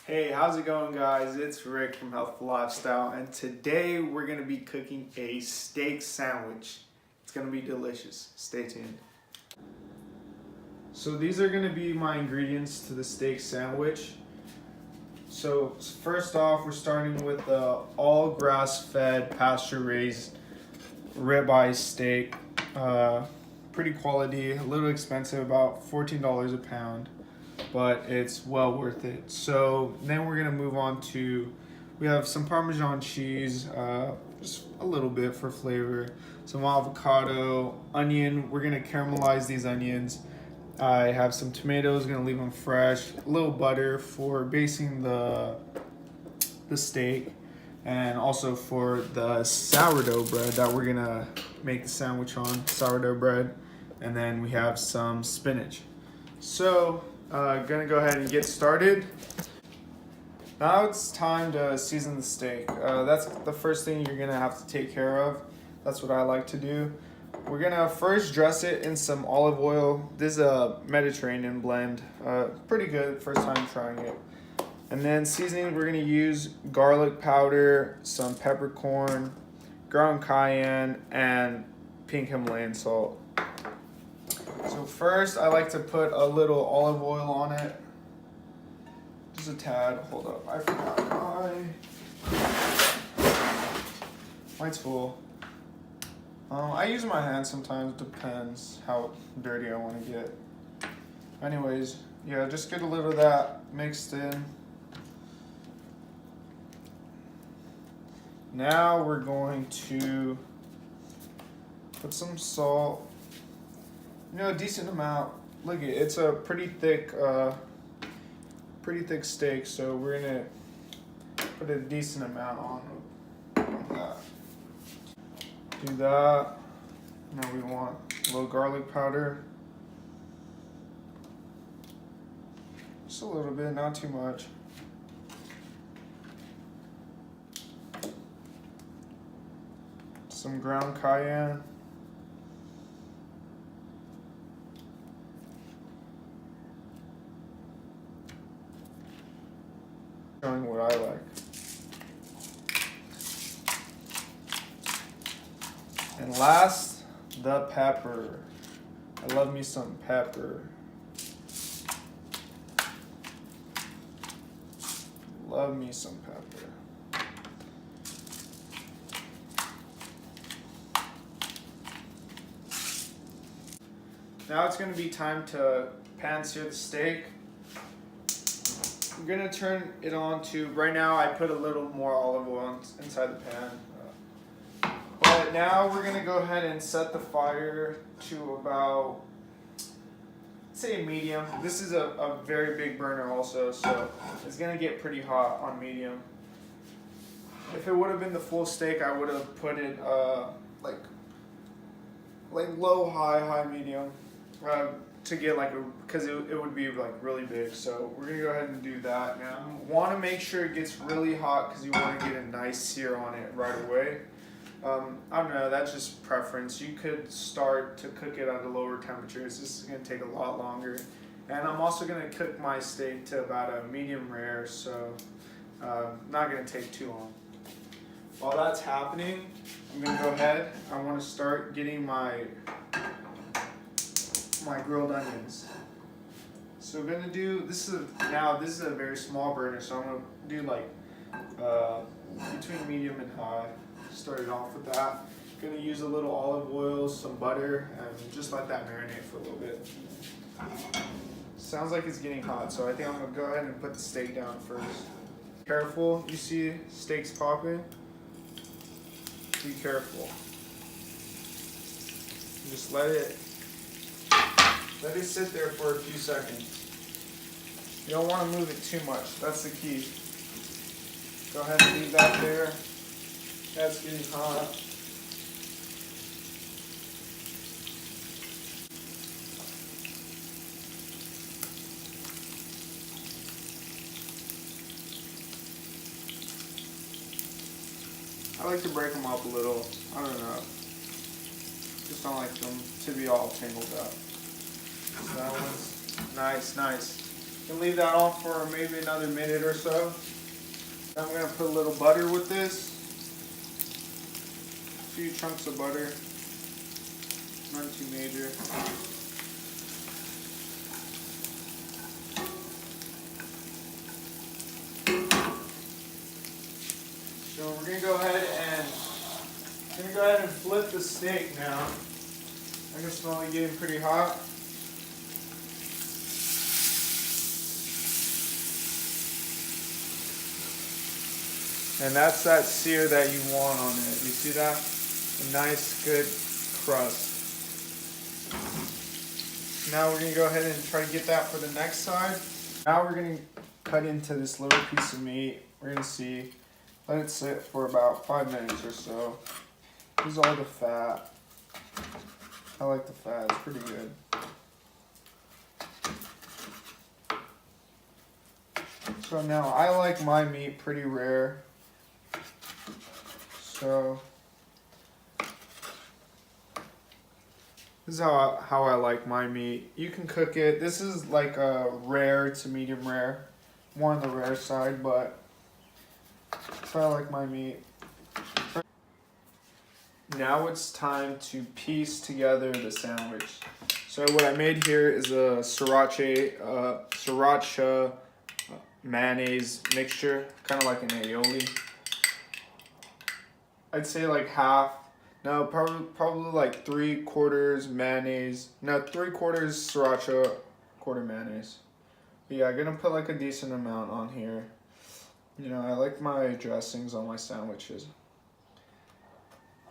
Hey, how's it going, guys? It's Rick from Healthful Lifestyle, and today we're going to be cooking a steak sandwich. It's going to be delicious. Stay tuned. So these are going to be my ingredients to the steak sandwich. So first off, we're starting with the all grass-fed, pasture-raised ribeye steak. Pretty quality, a little expensive, about $14 a pound. But it's well worth it. So then we're gonna move on to, we have some Parmesan cheese, just a little bit for flavor, some avocado, onion. We're gonna caramelize these onions. I have some tomatoes, gonna leave them fresh, a little butter for basting the steak, and also for the sourdough bread that we're gonna make the sandwich on, sourdough bread. And then we have some spinach. So gonna go ahead and get started. Now it's time to season the steak. That's the first thing you're gonna have to take care of. That's what I like to do. We're gonna first dress it in some olive oil. This is a Mediterranean blend. Pretty good, first time trying it. And then seasoning, we're gonna use garlic powder, some peppercorn, ground cayenne, and pink Himalayan salt. So first, I like to put a little olive oil on it. Just a tad. Hold up, I forgot mine's full. I use my hands sometimes, depends how dirty I want to get. Anyways, yeah, just get a little of that mixed in. Now we're going to put some salt. A decent amount. Look, it's a pretty thick steak, so we're gonna put a decent amount on that. Do that. Now we want a little garlic powder. Just a little bit, not too much. Some ground cayenne. Showing what I like. And last, the pepper. I love me some pepper. Love me some pepper. Now it's going to be time to pan sear the steak. I'm gonna turn it on to, right now I put a little more olive oil inside the pan. But now we're gonna go ahead and set the fire to about, say, medium. This is a very big burner also, so it's gonna get pretty hot on medium. If it would have been the full steak, I would have put it like low, high, medium. To get because it would be like really big. So we're gonna go ahead and do that now. Want to make sure it gets really hot because you want to get a nice sear on it right away. I don't know, that's just preference. You could start to cook it at a lower temperatures. This is gonna take a lot longer. And I'm also gonna cook my steak to about a medium rare, so not gonna take too long. While that's happening, I'm gonna go ahead. I want to start getting my grilled onions. So we're gonna do, this is a very small burner, so I'm gonna do between medium and high. Started off with that. Gonna use a little olive oil, some butter, and just let that marinate for a little bit. Sounds like it's getting hot, so I think I'm gonna go ahead and put the steak down first. Careful, you see steaks popping? Be careful. Just let it sit there for a few seconds. You don't want to move it too much. That's the key. Go ahead and leave that there. That's getting hot. I like to break them up a little. I don't know. Just don't like them to be all tangled up. So that one's nice. And leave that on for maybe another minute or so. Then I'm gonna put a little butter with this. A few chunks of butter. Not too major. So we're gonna go ahead and flip the steak now. I can smell it getting pretty hot. And that's that sear that you want on it. You see that? A nice, good crust. Now we're gonna go ahead and try to get that for the next side. Now we're gonna cut into this little piece of meat. We're gonna see, let it sit for about 5 minutes or so. This is all the fat. I like the fat, it's pretty good. So now I like my meat pretty rare. So this is how I like my meat. You can cook it. This is like a rare to medium rare. More on the rare side, but that's how I like my meat. Now it's time to piece together the sandwich. So what I made here is a sriracha mayonnaise mixture, kind of like an aioli. I'd say like half. No, probably like 3/4 mayonnaise. No, 3/4 sriracha, quarter mayonnaise. But yeah, I'm gonna put like a decent amount on here. You know, I like my dressings on my sandwiches.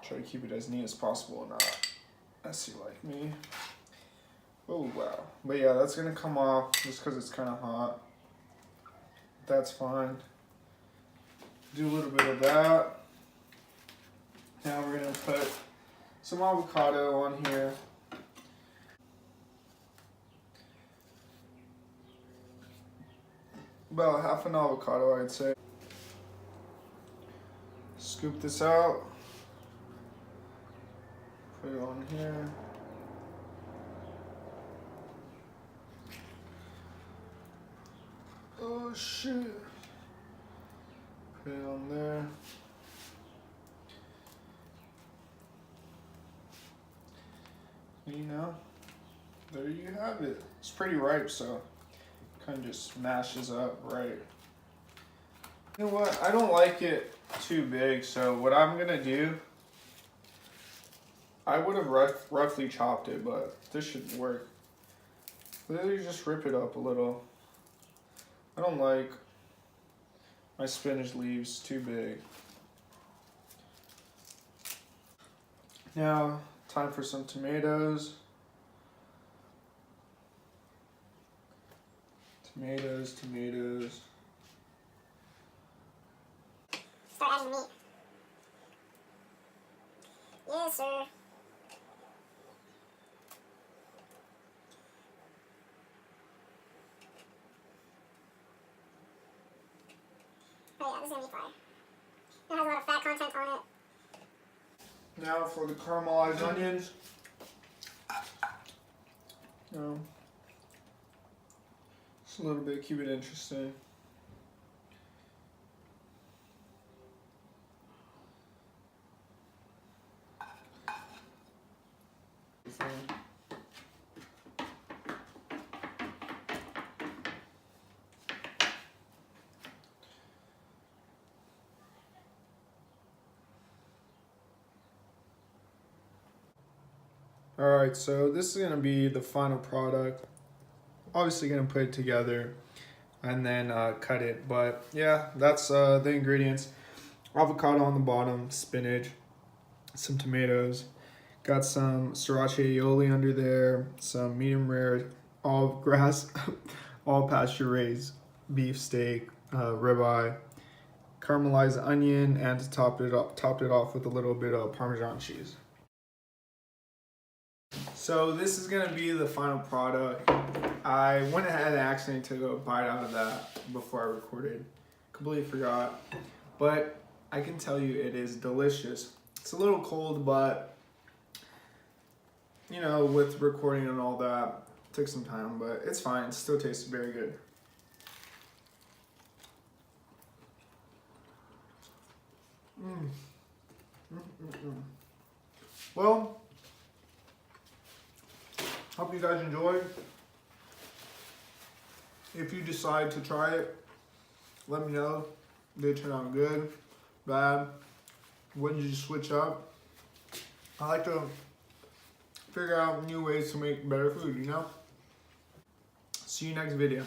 Try to keep it as neat as possible and not messy like me. Oh wow. But yeah, that's gonna come off just because it's kind of hot. That's fine. Do a little bit of that. Now we're gonna put some avocado on here. About half an avocado, I'd say. Scoop this out. Put it on here. Oh shit. Put it on there. You know, there you have it. It's pretty ripe, so kind of just smashes up right. You know what? I don't like it too big, so what I'm gonna do, I would have roughly chopped it, but this should work. Literally just rip it up a little. I don't like my spinach leaves too big. Now, time for some tomatoes. Tomatoes. Start adding meat. Yes, sir. Oh yeah, this is gonna be fire. It has a lot of fat content on it. Now for the caramelized onions. Just a little bit, keep it interesting. Alright, so this is going to be the final product. Obviously going to put it together and then cut it. But yeah, that's the ingredients. Avocado on the bottom, spinach, some tomatoes. Got some sriracha aioli under there, some medium rare, all grass, all pasture raised beef steak, ribeye, caramelized onion, and to topped it off with a little bit of Parmesan cheese. So this is gonna be the final product. I went ahead and accidentally took a bite out of that before I recorded. Completely forgot. But I can tell you it is delicious. It's a little cold, but you know, with recording and all that, it took some time, but it's fine. It still tastes very good. Well, hope you guys enjoyed. If you decide to try it, let me know. Did it turn out good, bad? What did you switch up? I like to figure out new ways to make better food, you know? See you next video.